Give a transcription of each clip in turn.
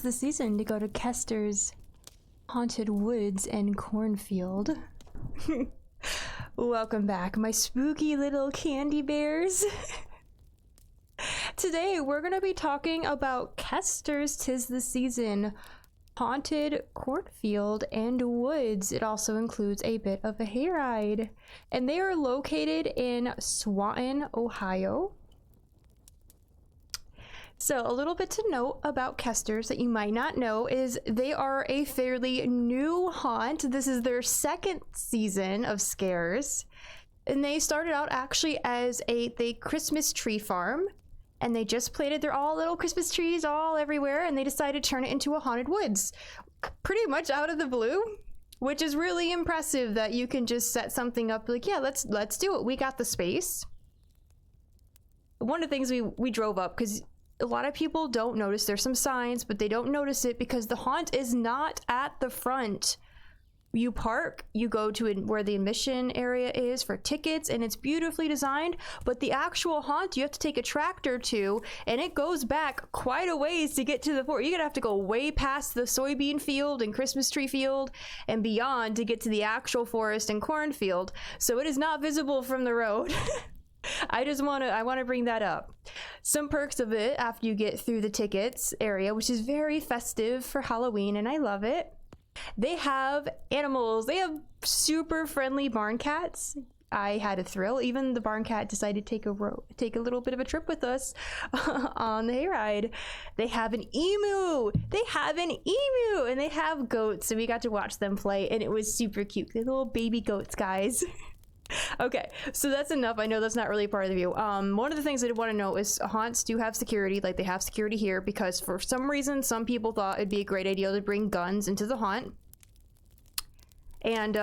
the season to go to Kester's haunted woods and cornfield. Welcome back, my spooky little candy bears. Today we're going to be talking about Kester's 'Tis the Season haunted cornfield and woods. It also includes a bit of a hayride, and they are located in Swanton, Ohio. So a little bit to note about Kester's that you might not know is they are a fairly new haunt. This is their second season of scares, and they started out actually as the Christmas tree farm, and they just planted their all little Christmas trees all everywhere, and they decided to turn it into a haunted woods pretty much out of the blue, which is really impressive that you can just set something up like, yeah, let's do it, we got the space. One of the things we drove up, because a lot of people don't notice, there's some signs, but they don't notice it because the haunt is not at the front. You park, you go to where the admission area is for tickets, and it's beautifully designed, but the actual haunt you have to take a tractor to, and it goes back quite a ways to get to the fort. You're gonna have to go way past the soybean field and Christmas tree field and beyond to get to the actual forest and cornfield, so it is not visible from the road. I want to bring that up. Some perks of it after you get through the tickets area, which is very festive for Halloween, and I love it. They have animals. They have super friendly barn cats. I had a thrill. Even the barn cat decided to take a little bit of a trip with us on the hayride. They have an emu. And they have goats, and we got to watch them play, and it was super cute. They're little baby goats, guys. Okay, so that's enough. I know that's not really part of the view. One of the things I want to know is haunts do have security, like they have security here, because for some reason some people thought it'd be a great idea to bring guns into the haunt. And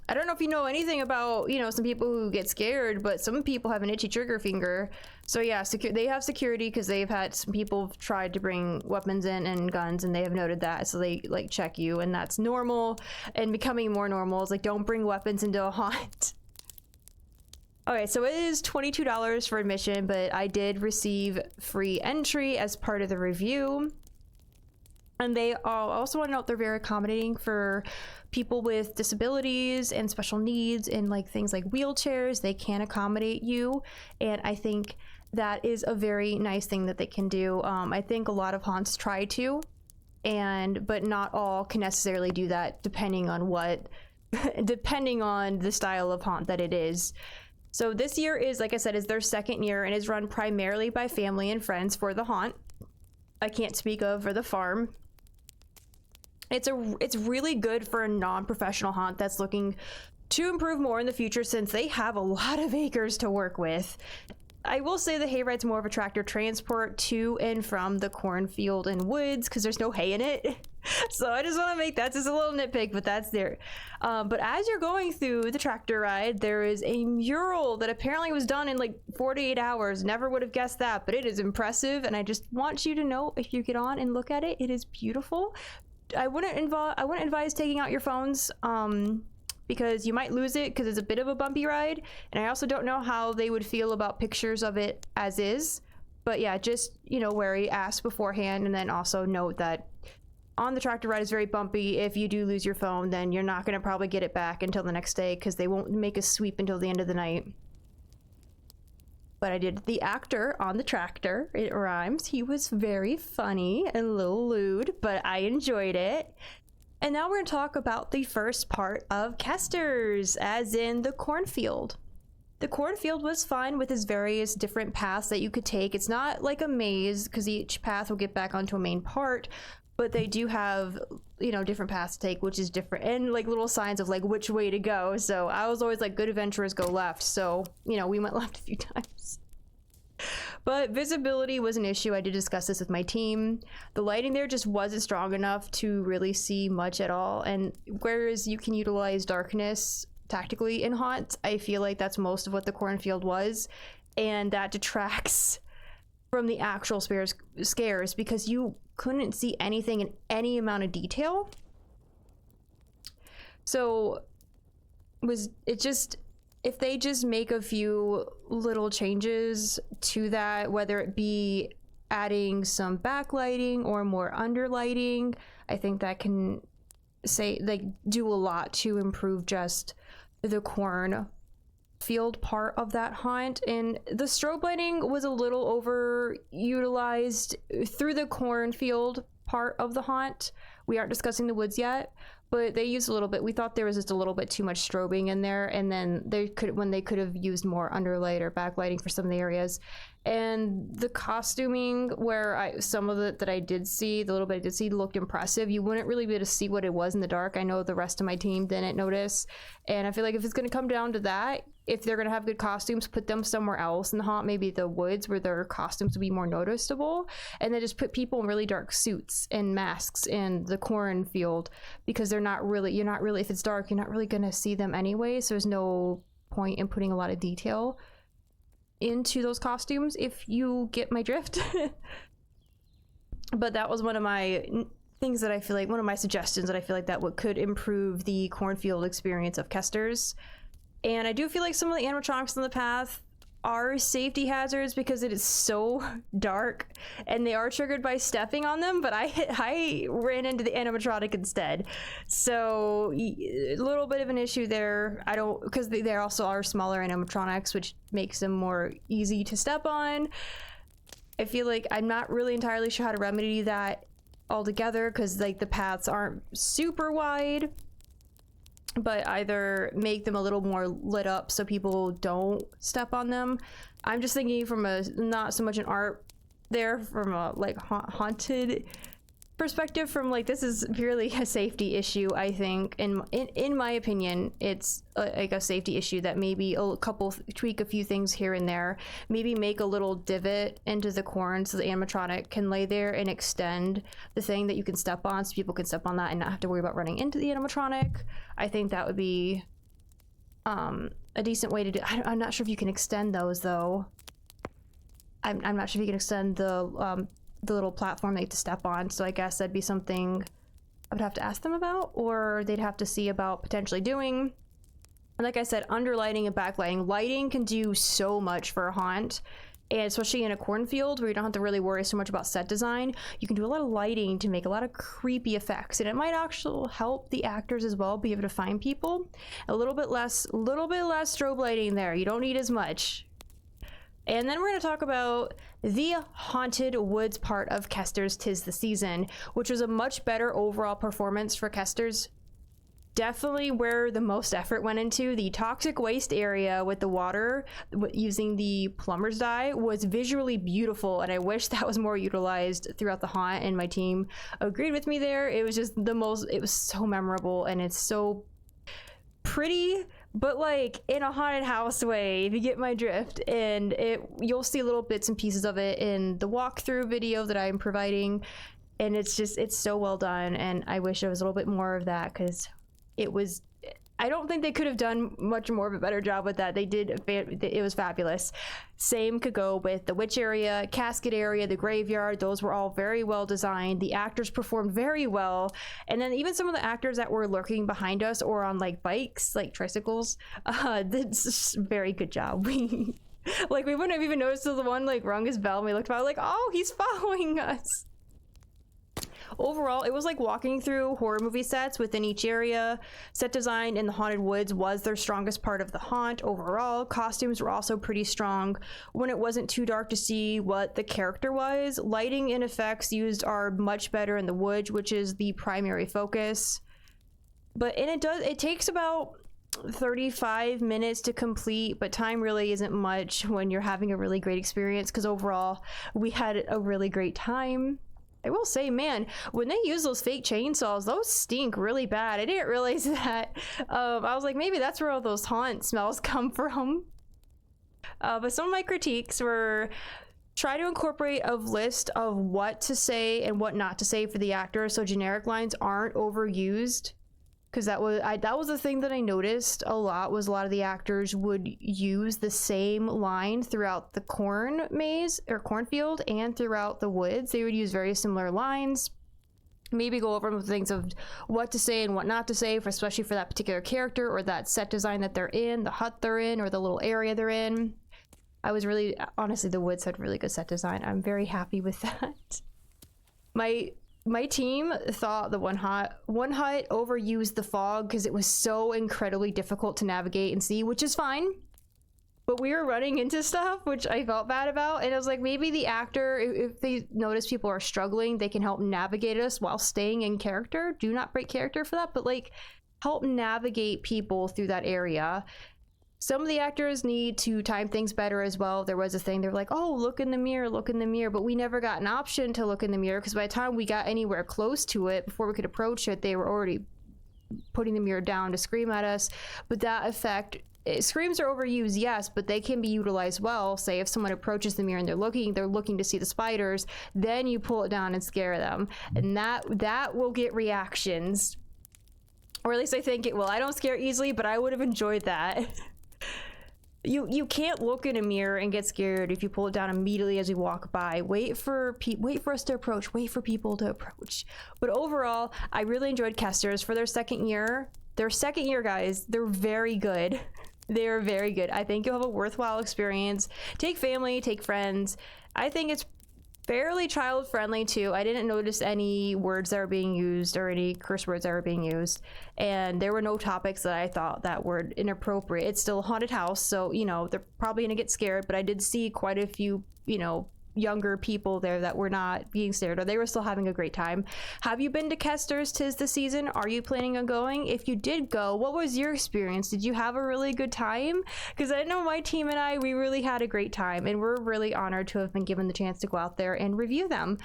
I don't know if you know anything about, you know, some people who get scared, but some people have an itchy trigger finger. So yeah, they have security because they've had some people tried to bring weapons in and guns, and they have noted that, so they like check you, and that's normal and becoming more normal. It's like, don't bring weapons into a haunt. Okay, so it is $22 for admission, but I did receive free entry as part of the review. And they also want to note they're very accommodating for people with disabilities and special needs, and like things like wheelchairs. They can accommodate you, and I think that is a very nice thing that they can do. I think a lot of haunts try to, but not all can necessarily do that, depending on the style of haunt that it is. So this year is, like I said, is their second year, and is run primarily by family and friends for the haunt. I can't speak of for the farm. It's really good for a non-professional haunt that's looking to improve more in the future, since they have a lot of acres to work with. I will say the hayride's more of a tractor transport to and from the cornfield and woods, because there's no hay in it. So I just want to make that just a little nitpick, but that's there. But as you're going through the tractor ride, there is a mural that apparently was done in like 48 hours. Never would have guessed that, but it is impressive, and I just want you to know, if you get on and look at it, it is beautiful. I wouldn't advise taking out your phones, because you might lose it, because it's a bit of a bumpy ride, and I also don't know how they would feel about pictures of it as is. But yeah, just, you know, wary, ask beforehand, and then also note that on the tractor ride is very bumpy. If you do lose your phone, then you're not going to probably get it back until the next day, because they won't make a sweep until the end of the night. But I did the actor on the tractor. It rhymes. He was very funny and a little lewd, but I enjoyed it. And now we're going to talk about the first part of Kester's, as in the cornfield. The cornfield was fine with its various different paths that you could take. It's not like a maze, because each path will get back onto a main part, but they do have, you know, different paths to take, which is different, and like little signs of like which way to go. So I was always like, good adventurers go left, so, you know, we went left a few times. But visibility was an issue. I did discuss this with my team. The lighting there just wasn't strong enough to really see much at all, and whereas you can utilize darkness tactically in haunts, I feel like that's most of what the cornfield was, and that detracts from the actual scares, because you couldn't see anything in any amount of detail. So if they just make a few little changes to that, whether it be adding some backlighting or more underlighting, I think that can do a lot to improve just the corn field part of that haunt. And the strobe lighting was a little overutilized through the cornfield part of the haunt. We aren't discussing the woods yet, but they used a little bit. We thought there was just a little bit too much strobing in there, and then they could have used more underlight or backlighting for some of the areas. And the costuming, where some of it that I did see, the little bit I did see, looked impressive. You wouldn't really be able to see what it was in the dark. I know the rest of my team didn't notice, and I feel like if it's going to come down to that, if they're going to have good costumes, put them somewhere else in the haunt, maybe the woods, where their costumes would be more noticeable, and then just put people in really dark suits and masks in the cornfield, because you're not really, if it's dark, you're not really going to see them anyway, so there's no point in putting a lot of detail into those costumes, if you get my drift. But that was one of my things that I feel like, one of my suggestions that I feel like that could improve the cornfield experience of Kester's. And I do feel like some of the animatronics in the path are safety hazards because it is so dark and they are triggered by stepping on them, but I ran into the animatronic instead. So a little bit of an issue there. Because they also are smaller animatronics, which makes them more easy to step on. I feel like I'm not really entirely sure how to remedy that altogether, because like the paths aren't super wide, but either make them a little more lit up so people don't step on them. I'm just thinking from not so much an art there, from a like haunted perspective, from like, this is purely a safety issue. I think in my opinion, it's like a safety issue that maybe tweak a few things here and there, maybe make a little divot into the corn so the animatronic can lay there and extend the thing that you can step on, so people can step on that and not have to worry about running into the animatronic. I think that would be a decent way to do. I'm not sure if you can extend those though. I'm not sure if you can extend the little platform they have to step on, so I guess that'd be something I would have to ask them about, or they'd have to see about potentially doing. And like I said, underlighting and backlighting. Lighting can do so much for a haunt, and especially in a cornfield where you don't have to really worry so much about set design, you can do a lot of lighting to make a lot of creepy effects, and it might actually help the actors as well be able to find people. A little bit less strobe lighting there. You don't need as much. And then we're going to talk about the Haunted Woods part of Kester's 'Tis the Season, which was a much better overall performance for Kester's. Definitely where the most effort went into. The toxic waste area with the water using the plumber's dye was visually beautiful, and I wish that was more utilized throughout the haunt, and my team agreed with me there. It was just it was so memorable, and it's so pretty, but like in a haunted house way, if you get my drift. And you'll see little bits and pieces of it in the walkthrough video that I'm providing, and it's so well done, and I wish there was a little bit more of that, because I don't think they could have done much more of a better job with that. They did. It was fabulous. Same could go with the witch area, casket area, the graveyard. Those were all very well designed. The actors performed very well. And then even some of the actors that were lurking behind us or on like bikes, like tricycles, did a very good job. We wouldn't have even noticed till the one like rung his bell and we looked about like, oh, he's following us. Overall, it was like walking through horror movie sets within each area. Set design in the Haunted Woods was their strongest part of the haunt. Overall, costumes were also pretty strong when it wasn't too dark to see what the character was. Lighting and effects used are much better in the woods, which is the primary focus. It takes about 35 minutes to complete, but time really isn't much when you're having a really great experience, because overall, we had a really great time. I will say, man, when they use those fake chainsaws, those stink really bad. I didn't realize that. I was like, maybe that's where all those haunt smells come from. But some of my critiques were try to incorporate a list of what to say and what not to say for the actors, so generic lines aren't overused. Because that was the thing that I noticed a lot, was a lot of the actors would use the same line throughout the corn maze or cornfield and throughout the woods. They would use very similar lines. Maybe go over the things of what to say and what not to say, especially for that particular character or that set design that they're in, the hut they're in, or the little area they're in. I was really, honestly, the woods had really good set design. I'm very happy with that. My team thought the one hut overused the fog because it was so incredibly difficult to navigate and see, which is fine. But we were running into stuff, which I felt bad about. And I was like, maybe the actor, if they notice people are struggling, they can help navigate us while staying in character. Do not break character for that, but like help navigate people through that area. Some of the actors need to time things better as well. There was a thing, they're like, oh, look in the mirror, but we never got an option to look in the mirror because by the time we got anywhere close to it, before we could approach it, they were already putting the mirror down to scream at us. But that effect, screams are overused, yes, but they can be utilized well. Say if someone approaches the mirror and they're looking to see the spiders, then you pull it down and scare them. And that will get reactions. Or at least I think it will. I don't scare easily, but I would have enjoyed that. You can't look in a mirror and get scared if you pull it down immediately as we walk by. Wait for us to approach. Wait for people to approach. But overall, I really enjoyed Kester's for their second year. Their second year, guys, they're very good. They are very good. I think you'll have a worthwhile experience. Take family, take friends. I think it's fairly child friendly too. I didn't notice any words that were being used or any curse words that were being used, and there were no topics that I thought that were inappropriate. It's still a haunted house, so you know they're probably gonna get scared, but I did see quite a few, you know, younger people there that were not being scared, or they were still having a great time. Have you been to Kester's 'Tis the Season? Are you planning on going? If you did go, what was your experience? Did you have a really good time? Because I know my team and I, we really had a great time, and we're really honored to have been given the chance to go out there and review them.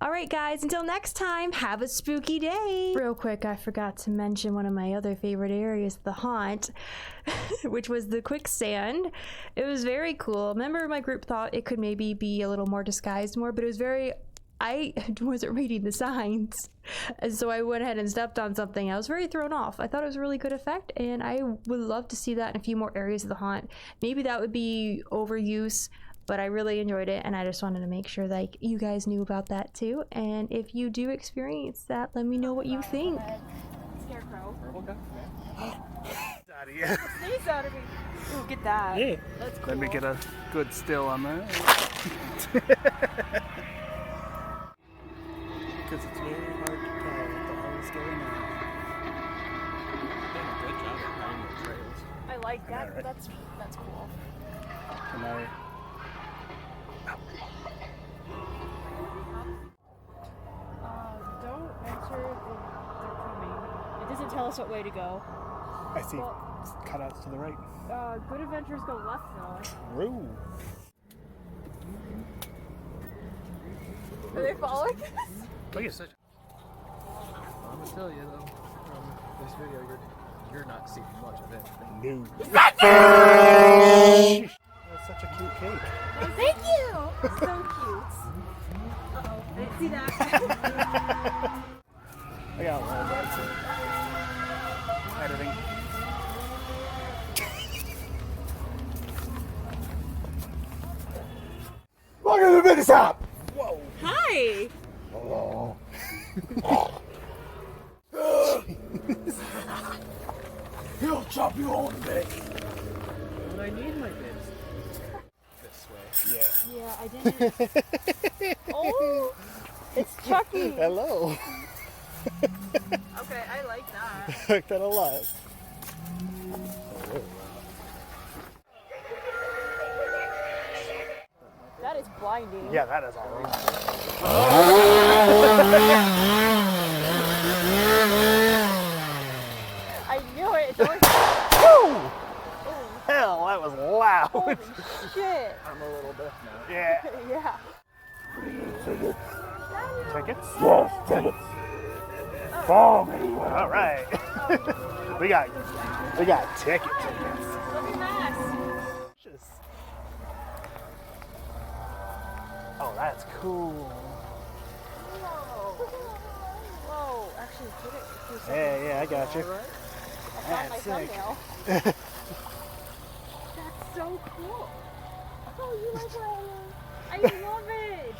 All right, guys, until next time, have a spooky day. Real quick, I forgot to mention one of my other favorite areas, the haunt, which was the quicksand. It was very cool. Remember, my group thought it could maybe be a little more disguised more, but it was very, I wasn't reading the signs. And so I went ahead and stepped on something. I was very thrown off. I thought it was a really good effect, and I would love to see that in a few more areas of the haunt. Maybe that would be overuse, but I really enjoyed it, and I just wanted to make sure that you guys knew about that too. And if you do experience that, let me know what you think. Scarecrow. Okay. Out of you. Sneeze out of me. Ooh, get that. Yeah. That's cool. Let me get a good still on that. Because it's very hard to tell what the hell is going on. Doing a good job of hiding the trails. I like that. Yeah, right. That's cool. Can I? Don't enter if they're coming. It doesn't tell us what way to go. I see Well, cutouts to the right. Good adventures go left though. True. Are they following us? Look at such. I'm gonna tell you though, from this video, you're not seeing much of anything. No. That's such a cute cake. Oh, thank you. It's so cute. Uh-oh, I didn't see that. I got one. Editing. Welcome to the fitness shop. Whoa. Hi. Oh. He'll chop you on the day. When I need my kids. This way. Yeah. Yeah, I didn't. Oh, it's Chucky. Hello. Okay, I like that. I like that a lot. That is blinding. Yeah, that is all right. I knew it. It's always. Woo! Hell, that was loud. Holy shit. I'm a little deaf now. Yeah. Yeah. Tickets? Yes, tickets. Follow me. All right. we got tickets. Look at that. Oh, that's cool. Whoa. Whoa. Actually, put it for a second. Yeah, I got you. I found my That's sick. thumbnail. That's so cool. Oh, you like what I love? I love it.